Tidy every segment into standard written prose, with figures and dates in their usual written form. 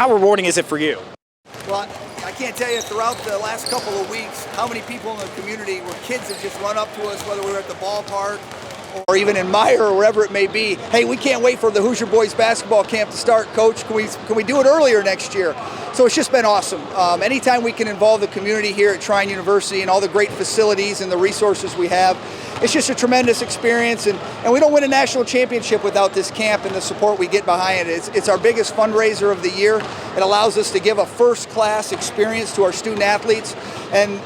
How rewarding is it for you? Well, I can't tell you throughout the last couple of weeks how many people in the community where kids have just run up to us, whether we were at the ballpark or even in Meyer or wherever it may be. Hey, we can't wait for the Hoosier Boys basketball camp to start, Coach. Can we do it earlier next year? So it's just been awesome. Anytime we can involve the community here at Trine University and all the great facilities and the resources we have, it's just a tremendous experience. And we don't win a national championship without this camp and the support we get behind it. It's our biggest fundraiser of the year. It allows us to give a first-class experience to our student athletes and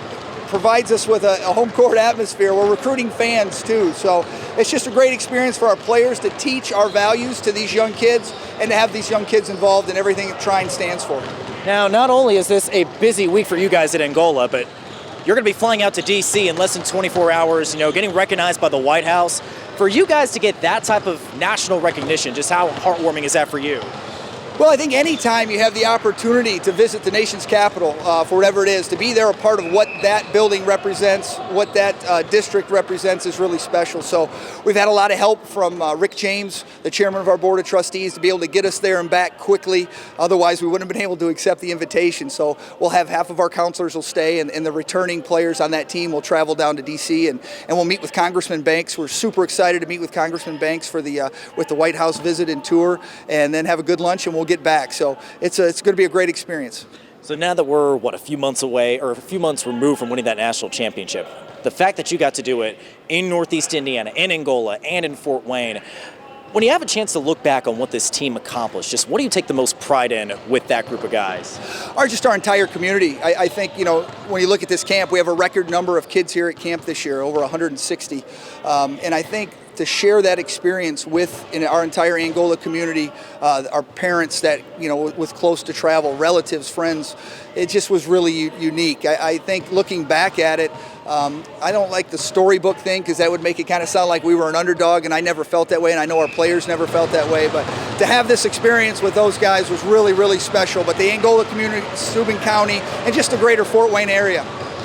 provides us with a home court atmosphere. We're recruiting fans too. So it's just a great experience for our players to teach our values to these young kids and to have these young kids involved in everything that Trine stands for. Now, not only is this a busy week for you guys at Angola, but you're going to be flying out to D.C. in less than 24 hours, getting recognized by the White House. For you guys to get that type of national recognition, just how heartwarming is that for you? Well, I think anytime you have the opportunity to visit the nation's capital for whatever it is, to be there a part of what that building represents, what that district represents is really special. So we've had a lot of help from Rick James, the chairman of our board of trustees, to be able to get us there and back quickly. Otherwise, we wouldn't have been able to accept the invitation. So we'll have half of our counselors will stay, and the returning players on that team will travel down to D.C. and we'll meet with Congressman Banks. We're super excited to meet with Congressman Banks for with the White House visit and tour, and then have a good lunch, and we'll get back. So it's going to be a great experience. So now that we're, a few months away, or a few months removed from winning that national championship, the fact that you got to do it in Northeast Indiana, in Angola, and in Fort Wayne, when you have a chance to look back on what this team accomplished, just what do you take the most pride in with that group of guys? Our entire community. I think, when you look at this camp, we have a record number of kids here at camp this year, over 160. And I think to share that experience with our entire Angola community, our parents that, was close to travel, relatives, friends, it just was really unique. I think looking back at it, I don't like the storybook thing because that would make it kind of sound like we were an underdog, and I never felt that way, and I know our players never felt that way. But to have this experience with those guys was really, really special. But the Angola community, Steuben County, and just the greater Fort Wayne area.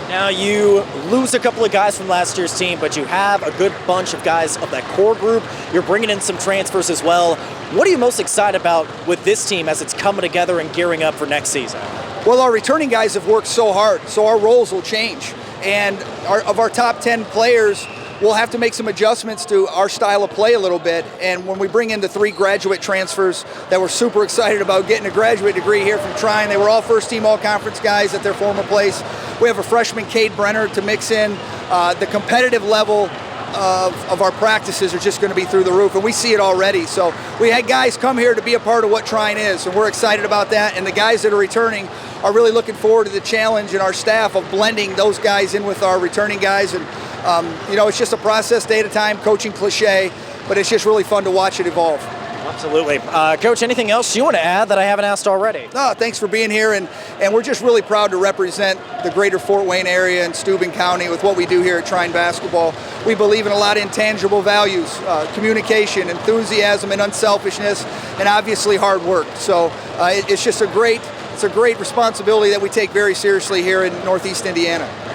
Now you lose a couple of guys from last year's team, but you have a good bunch of guys of that core group. You're bringing in some transfers as well. What are you most excited about with this team as it's coming together and gearing up for next season? Well, our returning guys have worked so hard, so our roles will change. And of our top 10 players, we'll have to make some adjustments to our style of play a little bit. And when we bring in the 3 graduate transfers that we're super excited about getting a graduate degree here from Trine, they were all first-team all-conference guys at their former place. We have a freshman, Cade Brenner, to mix in. The competitive level of our practices are just going to be through the roof, and we see it already. So we had guys come here to be a part of what Trine is, and we're excited about that. And the guys that are returning are really looking forward to the challenge and our staff of blending those guys in with our returning guys. And it's just a process, day at a time, coaching cliche, but it's just really fun to watch it evolve. Absolutely. Coach, anything else you want to add that I haven't asked already? No, thanks for being here, and we're just really proud to represent the greater Fort Wayne area and Steuben County with what we do here at Trine Basketball. We believe in a lot of intangible values, communication, enthusiasm, and unselfishness, and obviously hard work. So it's just a great responsibility that we take very seriously here in Northeast Indiana.